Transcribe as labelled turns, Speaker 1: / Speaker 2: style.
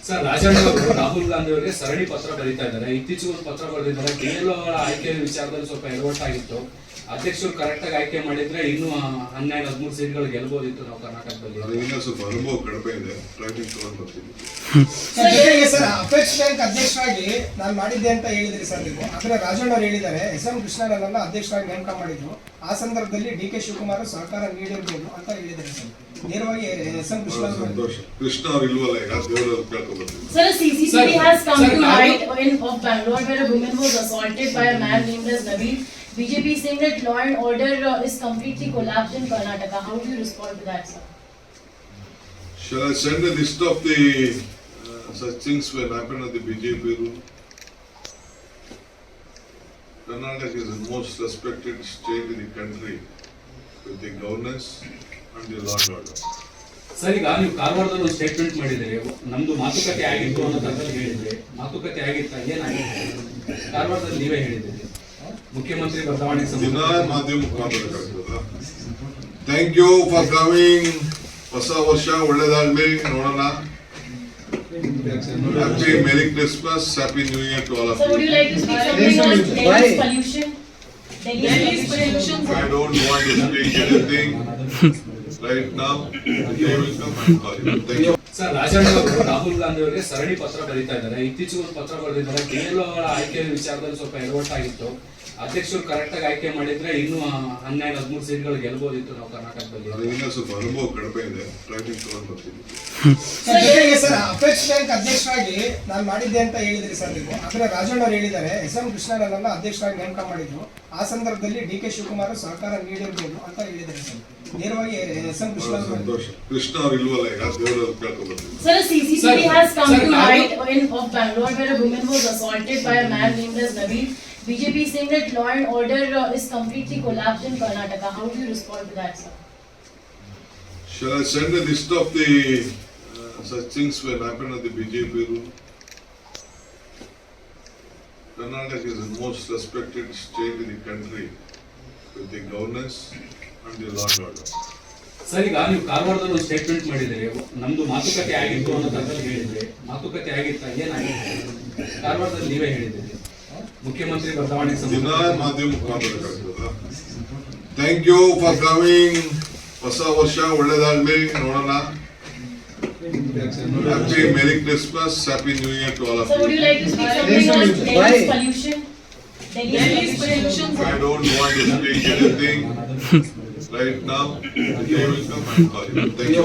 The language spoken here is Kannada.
Speaker 1: ಸರ್, ರಾಜಣ್ಣ ಅವರು ರಾಹುಲ್ ಗಾಂಧಿ ಅವರಿಗೆ ಸರಣಿ ಪತ್ರ ಬರೀತಾ ಇದ್ದಾರೆ. ಇತ್ತೀಚೆಗೆ ಒಂದು ಪತ್ರ ಬರೆದಿದ್ದಾರೆ. ಡಿಎಲ್ಒ ಅವರ ಆಯ್ಕೆ ವಿಚಾರದಲ್ಲಿ ಸ್ವಲ್ಪ ಎಡವಟ್ಟಾಗಿತ್ತು. ಅಧ್ಯಕ್ಷರು ಕರೆಕ್ಟ್ ಆಗಿ ಆಯ್ಕೆ ಮಾಡಿದ್ರೆ ಇನ್ನೂ 12-13 ಸೀಟ್ಗಳು ಗೆಲ್ಬಹುದಿತ್ತು ನಾವು ಕರ್ನಾಟಕದಲ್ಲಿ.
Speaker 2: ಇನ್ನೂ ಸ್ವಲ್ಪ ಅನುಭವ ಕಡಿಮೆ ಇದೆ. ಟ್ರೈನಿಂಗ್ ತಗೊಂಡು ಬರ್ತೀನಿ.
Speaker 3: ಸರ್, ಅಪೆಕ್ಸ್ ಬ್ಯಾಂಕ್ ಅಧ್ಯಕ್ಷರಾಗಿ ನಾನು ಮಾಡಿದ್ದೆ ಅಂತ ಹೇಳಿದ್ರಿ ಸರ್ ನೀವು. ಆದ್ರೆ ರಾಜಣ್ಣ ಅವರು ಹೇಳಿದ್ದಾರೆ ಎಸ್.ಎಂ. ಕೃಷ್ಣರನ್ನ ಅಧ್ಯಕ್ಷರಾಗಿ ನೇಮಕ ಮಾಡಿದ್ರು. ಆ ಸಂದರ್ಭದಲ್ಲಿ ಡಿ.ಕೆ. ಶಿವಕುಮಾರ್ ಸಹಕಾರ ನೀಡಿರಬಹುದು ಅಂತ ಹೇಳಿದ್ದಾರೆ ಸರ್. ನೇರವಾಗಿ ಎಸ್.ಎಂ.
Speaker 2: ಕೃಷ್ಣ ಅವರು ಇಲ್ವಲ್ಲ, ಈಗ ದೇವರಲ್ಲಿ ಕೇಳ್ಕೊಬರ್ತೀನಿ.
Speaker 4: Sir, a CCTV has come to light of Bangalore where a woman was assaulted by a man named as Nabil. BJP is saying that law and order is completely collapsed in Karnataka. How do you respond to that, sir?
Speaker 2: Shall I send a list of the such things when happen at the BJP rule? Karnataka is the most respected state in the country with the governance and the law and order.
Speaker 1: Sir, ಈಗ ನೀವು ಕಾರವಾರದಲ್ಲಿ ಒಂದು ಸ್ಟೇಟ್ಮೆಂಟ್ ಮಾಡಿದ್ದೀರಿ. ನಮ್ದು ಮಾತುಕತೆ ಆಗಿತ್ತು ಅನ್ನೋದ್ರಲ್ಲಿ ಹೇಳಿದ್ರಿ. ಮಾತುಕತೆ ಆಗಿತ್ತ, ಏನಾಗಿತ್ತು? ಕಾರವಾರದಲ್ಲಿ ನೀವೇ ಹೇಳಿದ್ದೀರಿ ಮುಖ್ಯಮಂತ್ರಿ ಬದಲಾವಣೆ
Speaker 2: ಮಾಧ್ಯಮ ಮುಖಾಂತರ. Thank you for coming. ಹೊಸ ವರ್ಷ ಒಳ್ಳೇದಾಗ್ಲಿ, ನೋಡೋಣ. Happy Merry Christmas, Happy New Year to all of you.
Speaker 4: So, would you like to speak something on Delhi's pollution? Delhi's pollution.
Speaker 2: I don't want to speak anything right now. They will come and call you. Thank you.
Speaker 1: Sir, Rajanna ಅವರು ರಾಹುಲ್ ಗಾಂಧಿ ಅವರಿಗೆ ಸರಣಿ ಪತ್ರ ಬರೀತಾ ಇದ್ದಾರೆ. ಇತ್ತೀಚೆಗೆ ಒಂದು ಪತ್ರ ಬರೆದಿದ್ದಾರೆ. ಡಿಎಲ್ಒ ಅವರ ಆಯ್ಕೆ ವಿಚಾರದಲ್ಲಿ ಸ್ವಲ್ಪ ಎಡವಟ್ಟಾಗಿತ್ತು. ಅಧ್ಯಕ್ಷರು ಕರೆಕ್ಟ್ ಆಗಿ ಆಯ್ಕೆ ಮಾಡಿದ್ರೆ ಇನ್ನೂ 12-13 ಸೀಟ್ಗಳು ಗೆಲ್ಬಹುದಿತ್ತು ನಾವು ಕರ್ನಾಟಕದಲ್ಲಿ.
Speaker 2: ಇನ್ನೂ ಸ್ವಲ್ಪ ಅನುಭವ ಕಡಿಮೆ ಇದೆ. ಟ್ರೈನಿಂಗ್ ತಗೊಂಡು ಬರ್ತೀನಿ.
Speaker 3: ಸರ್, ಅಪೆಕ್ಸ್ ಬ್ಯಾಂಕ್ ಅಧ್ಯಕ್ಷರಾಗಿ ನಾನು ಮಾಡಿದ್ದೆ ಅಂತ ಹೇಳಿದ್ರಿ ಸರ್ ನೀವು. ಆದ್ರೆ ರಾಜಣ್ಣ ಅವರು ಹೇಳಿದ್ದಾರೆ ಎಸ್.ಎಂ. ಕೃಷ್ಣರನ್ನ ಅಧ್ಯಕ್ಷರಾಗಿ ನೇಮಕ ಮಾಡಿದ್ರು. ಆ ಸಂದರ್ಭದಲ್ಲಿ ಡಿ.ಕೆ. ಶಿವಕುಮಾರ್ ಸಹಕಾರ ನೀಡಿರಬಹುದು ಅಂತ ಹೇಳಿದ್ದಾರೆ ಸರ್. ನೇರವಾಗಿ ಎಸ್.ಎಂ.
Speaker 2: ಕೃಷ್ಣ ಅವರು ಇಲ್ವಲ್ಲ, ಈಗ ದೇವರಲ್ಲಿ ಕೇಳ್ಕೊಬರ್ತೀನಿ.
Speaker 4: Sir, a CCTV has come to light of Bangalore where a woman was assaulted by a man named as Nabil. BJP is saying that law and order is completely collapsed in Karnataka. How do you respond to that, sir?
Speaker 2: Shall I send a list of the such things when happen at the BJP rule? Karnataka is the most respected state in the country with the governance and the law and order.
Speaker 1: Sir, ಈಗ ನೀವು ಕಾರವಾರದಲ್ಲಿ ಒಂದು ಸ್ಟೇಟ್ಮೆಂಟ್ ಮಾಡಿದ್ದೀರಿ. ನಮ್ದು ಮಾತುಕತೆ ಆಗಿತ್ತು ಅನ್ನೋದ್ರಲ್ಲಿ ಹೇಳಿದ್ರಿ. ಮಾತುಕತೆ ಆಗಿತ್ತ, ಏನಾಗಿತ್ತು? ಕಾರವಾರದಲ್ಲಿ ನೀವೇ ಹೇಳಿದ್ದೀರಿ ಮುಖ್ಯಮಂತ್ರಿ ಬದಲಾವಣೆ
Speaker 2: ಮಾಧ್ಯಮ ಮುಖಾಂತರ. Thank you for coming. ಹೊಸ ವರ್ಷ ಒಳ್ಳೇದಾಗ್ಲಿ, ನೋಡೋಣ. Happy Merry Christmas, Happy New Year to all of
Speaker 4: So, would
Speaker 2: you.
Speaker 4: you like to speak something on Delhi's pollution? Delhi's pollution.
Speaker 2: I don't want to speak anything right now. They will come and call you. Thank you.